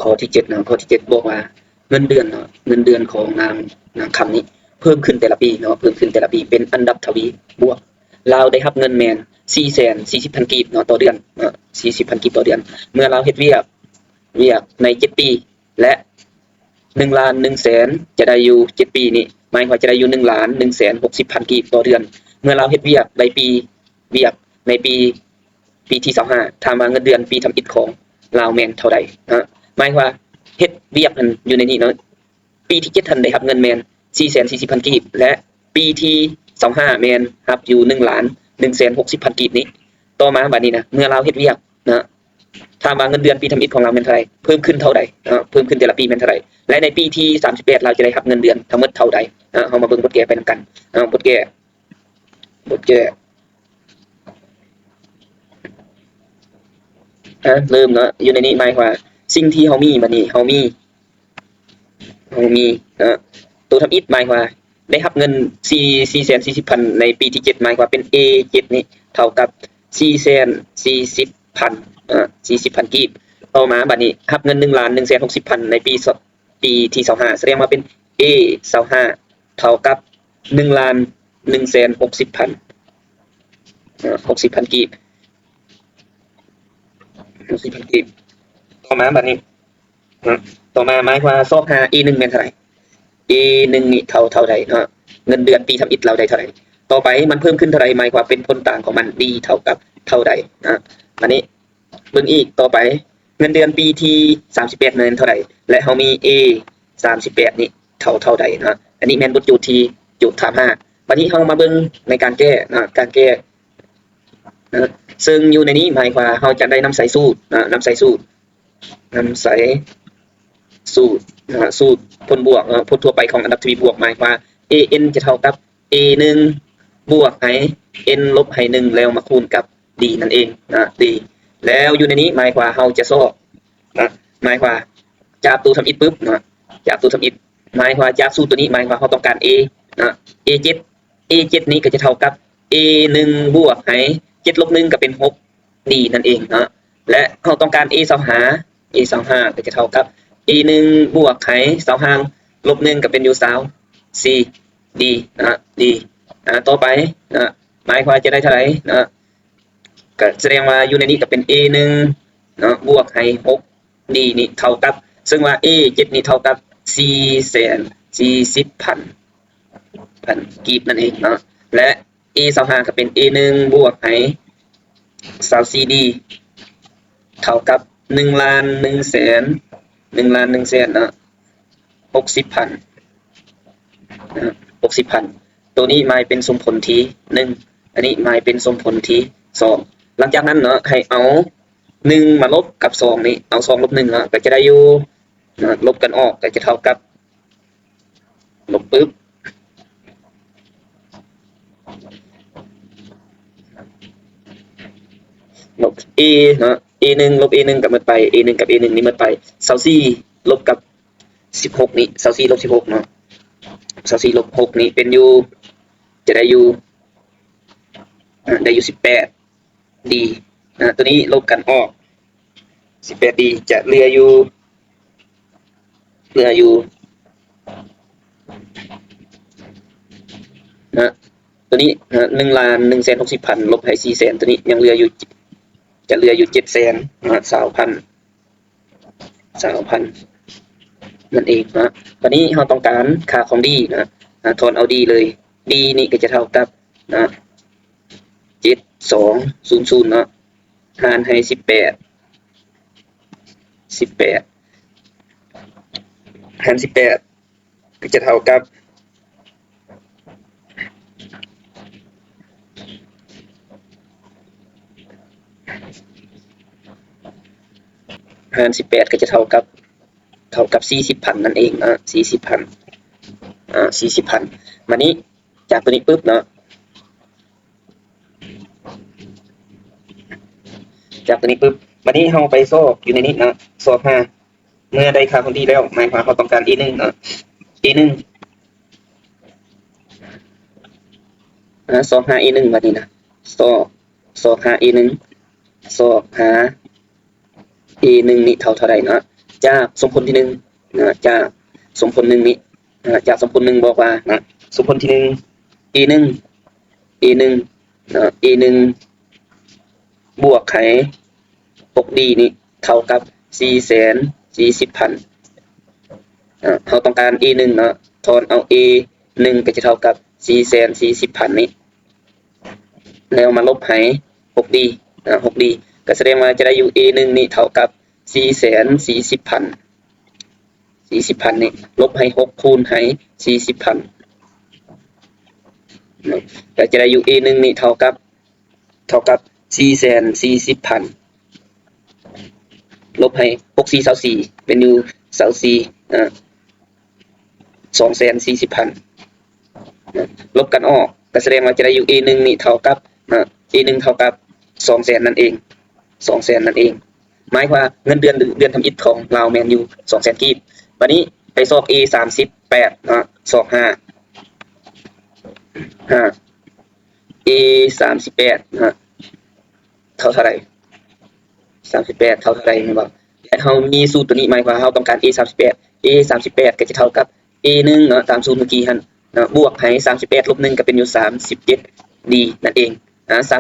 ข้อที่7นะข้อที่7บอกว่าเงินเดือนเนาะเงินเดือนของนางคำนี้เพิ่มขึ้นแต่ละปีเนาะเพิ่มขึ้นแต่ละปีเป็นอันดับทวีบวกเราได้รับเงินแมน440,000กีบเนาะต่อเดือนเนาะ40,000กีบต่อเดือนเมื่อเราเฮ็ดเวียกใน7ปีและ1,100,000จะได้อยู่7ปีนี้หมายว่าจะได้อยู่1,160,000กีบต่อเดือนเมื่อเราเฮ็ดเวียกในปีที่25ถามว่าเงินเดือนปีทำอิฐของลาวแม่นเท่าใดนะหมายว่าเฮ็ดเวียกนั้นอยู่ในนี้เนาะปีที่7ท่านได้รับเงินแม่น440,000กีบและปีที่25แม่นรับอยู่1,160,000กีบนี้ต่อมาบัดนี้นะเมื่อเราเฮ็ดเวียกนะถามว่าเงินเดือนปีทำอิฐของเราแม่นเท่าใดเพิ่มขึ้นเท่าใดเพิ่มขึ้นแต่ละปีแม่นเท่าใดและในปีที่38เราจะได้รับเงินเดือนทั้งหมดเท่าใดเฮามาเบิ่งบทแก้ไปนำกันบทแก้เริ่มเนาะอยู่ในนี้หมายว่าสิ่งที่เฮามีบัดนี้เฮามีตัวทำอิฐหมายว่าได้รับเงิน440,000ในปีที่7หมายว่าเป็น A7 นี่เท่ากับ440,00040,000กีบต่อมาบัดนี้รับเงิน1,160,000ในปีที่25แสดงว่าเป็น A25 เท่ากับ1,160,000 60,000กีบ60,000กีบต่อมาบัดนี้ต่อมาหมายว่าซอกหา A1 แม่นเท่าไหร่ A1 นี่เท่าใดเนาะเงินเดือนปีทำอิฐเราได้เท่าไหร่ต่อไปมันเพิ่มขึ้นเท่าไหร่หมายความเป็นผลต่างของมัน D เท่ากับเท่าใดอันนี้เบิ่งอีกต่อไปเงินเดือนปีที่38นั้นเท่าไหร่และเฮามี A 38นี่เท่าใดนะอันนี้แม่นบทโจทย์ที่โจทย์ถาม5บัดนี้เฮามาเบิ่งในการแก้การแก้ซึ่งอยู่ในนี้หมายความเฮาจะได้นำใส่สูตรนำใส่สูตรสูตรผลบวกผลทั่วไปของอันดับทวีบวกหมายความ an จะเท่ากับ a1 บวกให้ n ลบให้1แล้วมาคูณกับ d นั่นเองd แล้วอยู่ในนี้หมายความเฮาจะสอบหมายความจากตัวทำอิฐปึ๊บจากตัวทำอิฐหมายความจากสูตรตัวนี้หมายความเฮาต้องการ a7 นี้ก็จะเท่ากับ a1 บวกให้7ลบ1ก็เป็น6 d นั่นเองและเฮาต้องการ a25 ก็จะเท่ากับ a1 บวกให้25ลบ1ก็เป็นอยู่20 c d d ต่อไปหมายความจะได้เท่าไหร่ก็แสดงว่าอยู่ในนี้ก็เป็น a1 บวกให้6 d นี่เท่ากับซึ่งว่า a7 นี่เท่ากับ440,000กีบนั่นเองและ a25 ก็เป็น a1 บวกให้24 d เท่ากับ1,160,000 ตัวนี้หมายเป็นสมผลที่1อันนี้หมายเป็นสมผลที่2หลังจากนั้นให้เอา1มาลบกับ2นี่เอา2ลบ1ก็จะได้อยู่ลบกันออกก็จะเท่ากับลบปึ๊บลบ a a1 ลบ a1 กับหมดไป a1 กับ a1 นี่หมดไป24ลบกับ16นี่24ลบ1624ลบ6นี่เป็นอยู่จะได้อยู่18 d ตัวนี้ลบกันออก18 d จะเหลืออยู่ตัวนี้1,160,000ลบให้400,000ตัวนี้ยังเหลืออยู่จะเหลืออยู่720,000นั่นเองตอนนี้เราต้องการค่าของ d ทอนเอา d เลย d นี่ก็จะเท่ากับ7200หารให้18หาร18ก็จะเท่ากับหาร18ก็จะเท่ากับ40,000นั่นเอง40,000มานี้จากตัวนี้ปุ๊บจากตัวนี้ปุ๊บมานี้เราไปสอบอยู่ในนี้สอบเมื่อได้ค่าของ d แล้วหมายความเราต้องการ a1 a1 สอบหา a1 บัดนี้สอบหา a1 สอบหา a1 นี่เท่าใด จากสมผลที่หนึ่งจากสมผลหนึ่งนี้จากสมผลหนึ่งบอกว่าสมผลที่หนึ่ง e หนึ่ง e หนึ่งe หนึ่งบวกไข 6d นี่เท่ากับ 440,000เราต้องการ e หนึ่งทอนเอา e หนึ่งก็จะเท่ากับ 440,000นี้แล้วมาลบให้ 6d 6d ก็แสดงว่าจะได้อยู่ e หนึ่งนี่เท่ากับ 440,000นี่ลบให้6คูณให้ 40,000ก็จะได้อยู่ e หนึ่งนี่เท่ากับ 440,000ลบให้6 4 24เป็นอยู่240,000ลบกันออกก็แสดงว่าจะได้อยู่ e หนึ่งนี่เท่ากับe หนึ่งเท่ากับ200,000นั่นเอง200,000นั่นเองหมายว่าเงินเดือนทำอิฐของเราแมนอยู่200,000กีบวันนี้ไปสอบ e 38สอบ5 e 38เท่าไหร่38เท่าไหร่นี่บอกและเรามีสูตรตัวนี้หมายว่าเราต้องการ e 38ก็จะเท่ากับ e 1ตามสูตรเมื่อกี้หั่นบวกให้38ลบ1ก็เป็นอยู่37d นั่นเอง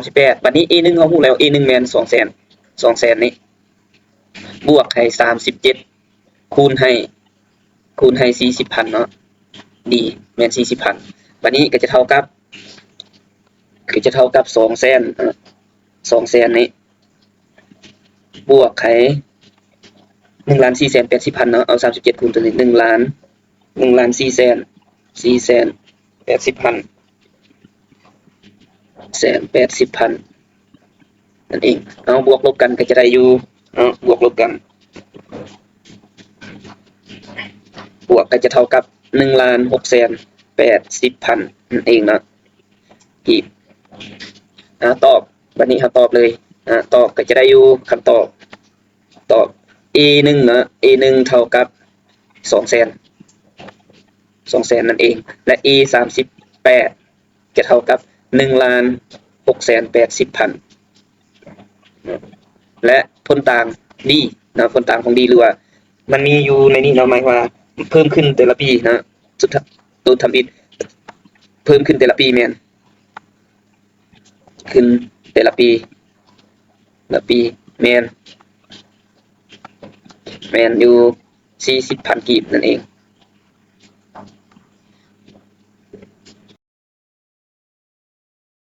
38บัดนี้ e 1เราฮู้แล้ว e 1แม่น200,000นี่บวกให้37คูณให้40,000d แม่น40,000บัดนี้ก็จะเท่ากับ200,000นี่บวกให้1,480,000เอา37คูณตัวนี้1,480,000นั่นเองเอาบวกลบกันก็จะได้อยู่บวกลบกันบวกก็จะเท่ากับ1,680,000นั่นเองกีบตอบวันนี้ตอบเลยตอบก็จะได้อยู่คำตอบe 1e 1เท่ากับ200,000นั่นเองและ e 38จะเท่ากับ1,680,000และผลต่าง d ผลต่างของ d หรือว่ามันมีอยู่ในนี้หมายว่าเพิ่มขึ้นแต่ละปีตัวทำอิฐเพิ่มขึ้นแต่ละปีแม่นขึ้นแต่ละปีแม่นอยู่40,000กีบนั่นเอง